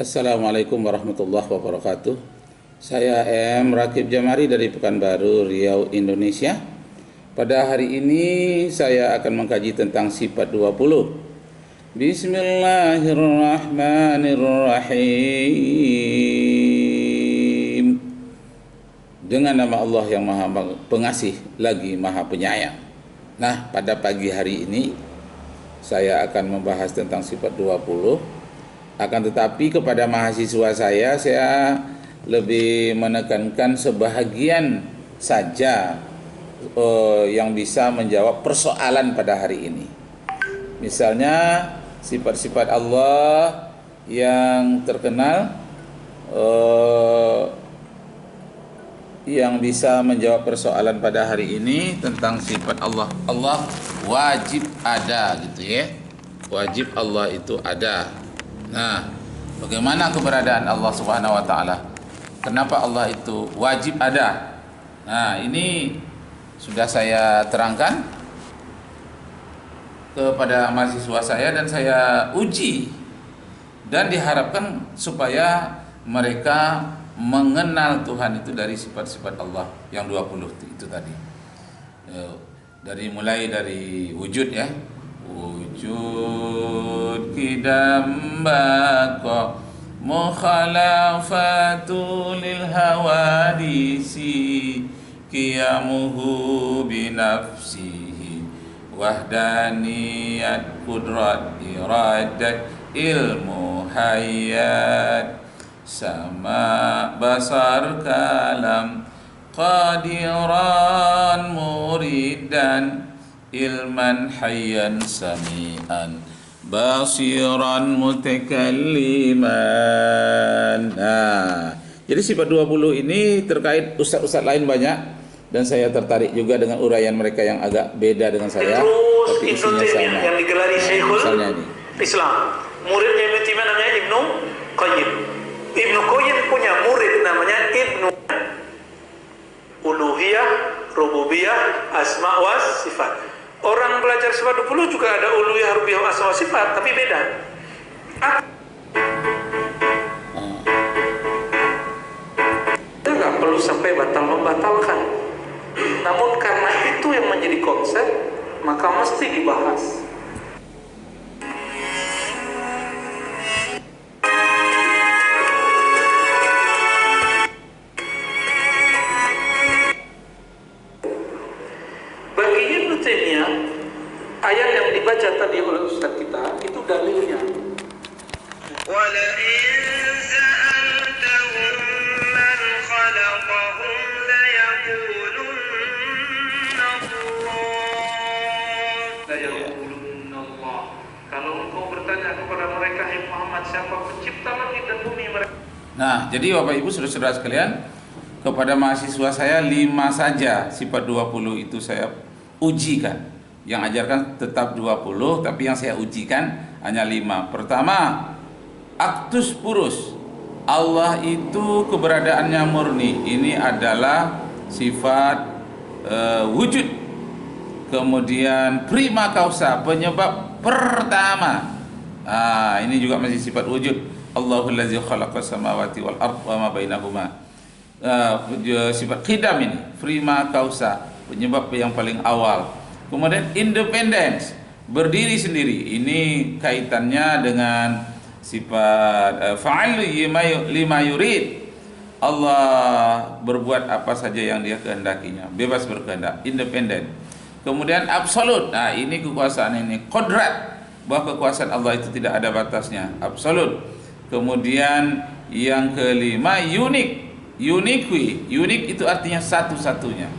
Assalamualaikum warahmatullahi wabarakatuh. Saya M. Rakib Jamari dari Pekanbaru, Riau, Indonesia. Pada hari ini saya akan mengkaji tentang sifat 20. Bismillahirrahmanirrahim. Dengan nama Allah yang Maha Pengasih lagi Maha Penyayang. Nah, pada pagi hari ini saya akan membahas tentang sifat 20. Akan tetapi kepada mahasiswa saya lebih menekankan sebahagian saja yang bisa menjawab persoalan pada hari ini. Misalnya sifat-sifat Allah yang terkenal yang bisa menjawab persoalan pada hari ini tentang sifat Allah. Allah wajib ada gitu ya. Wajib Allah itu ada. Nah, bagaimana keberadaan Allah Subhanahu wa taala? Kenapa Allah itu wajib ada? Nah, ini sudah saya terangkan kepada mahasiswa saya dan saya uji, dan diharapkan supaya mereka mengenal Tuhan itu dari sifat-sifat Allah yang 20 itu tadi. Mulai dari wujud ya. Wujud kidam baqa mukhalafatu lil hawadisi qiyamuhu binafsihi wahdaniyat qudrat iradat ilmu hayat sama basar kalam qadiran muridan ilman hayyan sami'an basiran mutakalliman. Nah, jadi sifat 20 ini terkait ustaz-ustaz lain banyak, dan saya tertarik juga dengan uraian mereka yang agak beda dengan saya, tapi isinya sama. Yang digelari Syekhul Islam, muridnya Ibnu Taimiyah namanya Ibnu Qayyim. Ibnu Qayyim punya murid namanya Ibnu Uluhiyah, Rububiyah, Asma wa Sifat. Orang belajar sifat 20 juga ada uluhiyah, rububiyah, asma wa sifat, tapi beda. Kita nggak perlu sampai membatalkan. Namun karena itu yang menjadi konsep, maka mesti dibahas. Ayat yang dibaca tadi oleh Ustaz kita itu dalilnya. Wala in sa'altahum man khalaqahum la yaqulunna Allah. Kalau engkau bertanya kepada mereka, hai Muhammad, siapa pencipta langit dan bumi mereka? Nah, jadi Bapak Ibu saudara-saudara sekalian, kepada mahasiswa saya 5 saja sifat 20 itu saya ujikan. Yang ajarkan tetap 20, tapi yang saya ujikan hanya 5. Pertama, actus purus. Allah itu keberadaannya murni. Ini adalah sifat wujud. Kemudian prima causa, penyebab pertama. Ini juga masih sifat wujud. Allahul ladzi khalaqas samawati wal ardh wa ma bainahuma. Sifat qidam ini, prima causa, penyebab yang paling awal. Kemudian independence, berdiri sendiri. Ini kaitannya dengan sifat fa'al lima yurid. Allah berbuat apa saja yang Dia kehendakinya, bebas berkehendak, independen. Kemudian absolut. Nah, ini kekuasaan ini. Qudrat, bahwa kekuasaan Allah itu tidak ada batasnya, absolut. Kemudian yang kelima, unik. Unik itu artinya satu-satunya.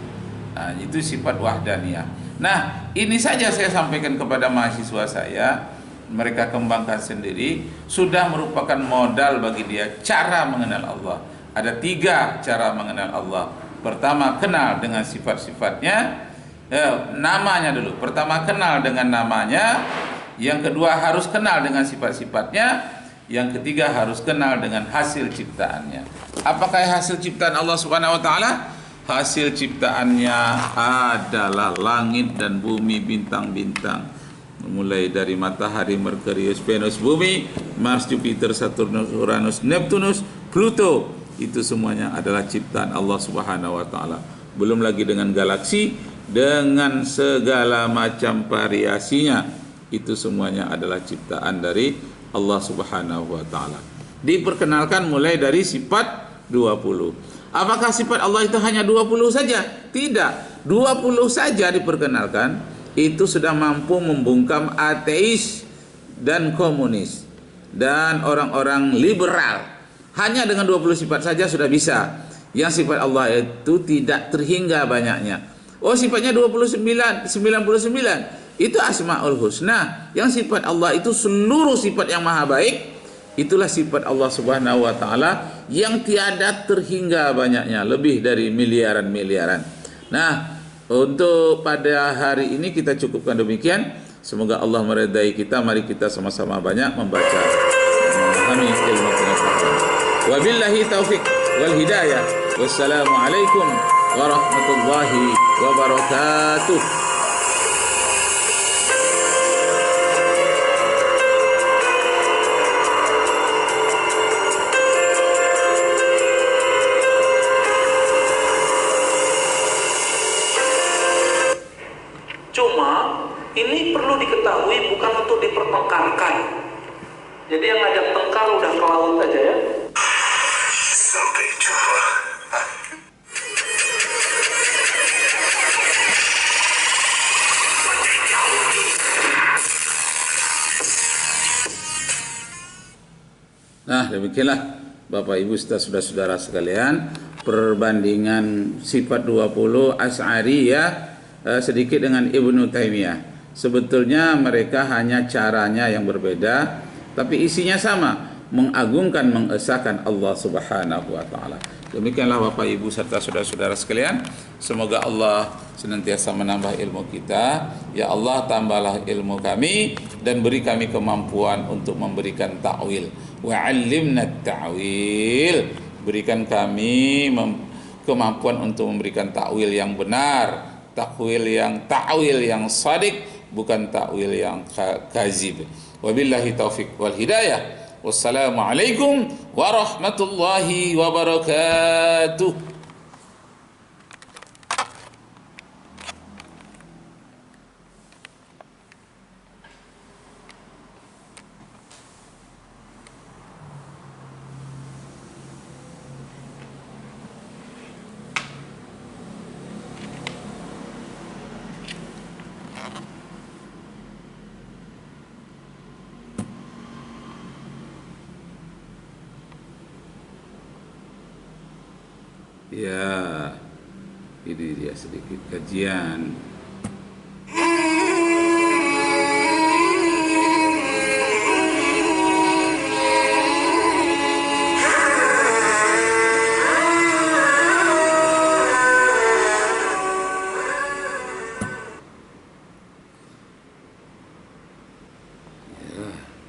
Nah, itu sifat wahdaniyah. Nah, ini saja saya sampaikan kepada mahasiswa saya, mereka kembangkan sendiri, sudah merupakan modal bagi dia cara mengenal Allah. Ada 3 cara mengenal Allah. Pertama, kenal dengan sifat-sifatnya, namanya dulu. Pertama, kenal dengan namanya. Yang kedua, harus kenal dengan sifat-sifatnya. Yang ketiga, harus kenal dengan hasil ciptaannya. Apakah hasil ciptaan Allah Subhanahu wa taala? Hasil ciptaannya adalah langit dan bumi, bintang-bintang. mulai dari matahari, Merkurius, Venus, bumi, Mars, Jupiter, Saturnus, Uranus, Neptunus, Pluto, itu semuanya adalah ciptaan Allah Subhanahu wa taala. Belum lagi dengan galaksi dengan segala macam variasinya, itu semuanya adalah ciptaan dari Allah Subhanahu wa taala. Diperkenalkan mulai dari sifat 20. Apakah sifat Allah itu hanya 20 saja? Tidak. 20 saja diperkenalkan, itu sudah mampu membungkam ateis dan komunis dan orang-orang liberal. Hanya dengan 20 sifat saja sudah bisa. Yang sifat Allah itu tidak terhingga banyaknya. Oh, sifatnya 99, itu Asmaul Husna. Yang sifat Allah itu seluruh sifat yang maha baik. Itulah sifat Allah Subhanahu wa taala yang tiada terhingga banyaknya, lebih dari miliaran-miliaran. Nah, untuk pada hari ini kita cukupkan demikian. Semoga Allah meridai kita. Mari kita sama-sama banyak membaca, memahami ilmu pengetahuan. Wabillahi taufik wal hidayah. Wassalamualaikum warahmatullahi wabarakatuh. Cuma ini perlu diketahui, bukan untuk dipertengkarkan. Jadi yang ngajak tengkar udah ke laut aja ya. Sampai jumpa. Nah, demikianlah Bapak Ibu saudara-saudara sekalian, perbandingan sifat 20 Asy'ariyah sedikit dengan Ibnu Taimiyah. Sebetulnya mereka hanya caranya yang berbeda, tapi isinya sama, mengagungkan, mengesahkan Allah Subhanahu wa taala. Demikianlah Bapak Ibu serta saudara-saudara sekalian, semoga Allah senantiasa menambah ilmu kita. Ya Allah, tambahlah ilmu kami dan beri kami kemampuan untuk memberikan ta'wil. Wa 'allimna ta'wil. Berikan kami kemampuan untuk memberikan ta'wil yang benar, ta'wil yang shadiq, bukan ta'wil yang kazib. Wabillahi taufik wal hidayah. Wassalamualaikum warahmatullahi wabarakatuh. Ya, ini dia sedikit kajian.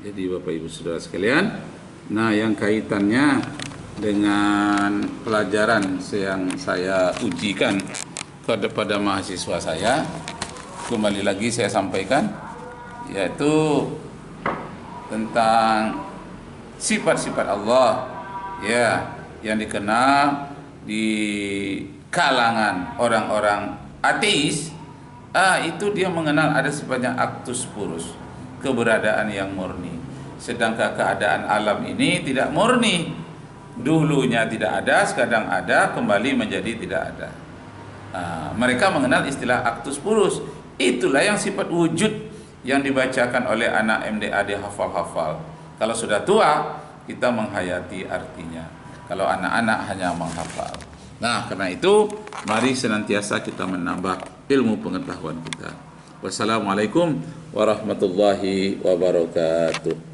Jadi Bapak Ibu Saudara sekalian, nah yang kaitannya dengan pelajaran yang saya ujikan kepada mahasiswa saya, kembali lagi saya sampaikan, yaitu tentang sifat-sifat Allah ya, yang dikenal di kalangan orang-orang ateis. Itu dia mengenal ada sifatnya actus purus, keberadaan yang murni. Sedangkan keadaan alam ini tidak murni. Dulunya tidak ada, sekarang ada, kembali menjadi tidak ada. Mereka mengenal istilah actus purus. Itulah yang sifat wujud yang dibacakan oleh anak MDA dihafal-hafal. Kalau sudah tua, kita menghayati artinya. Kalau anak-anak hanya menghafal. Nah, karena itu mari senantiasa kita menambah ilmu pengetahuan kita. Wassalamualaikum warahmatullahi wabarakatuh.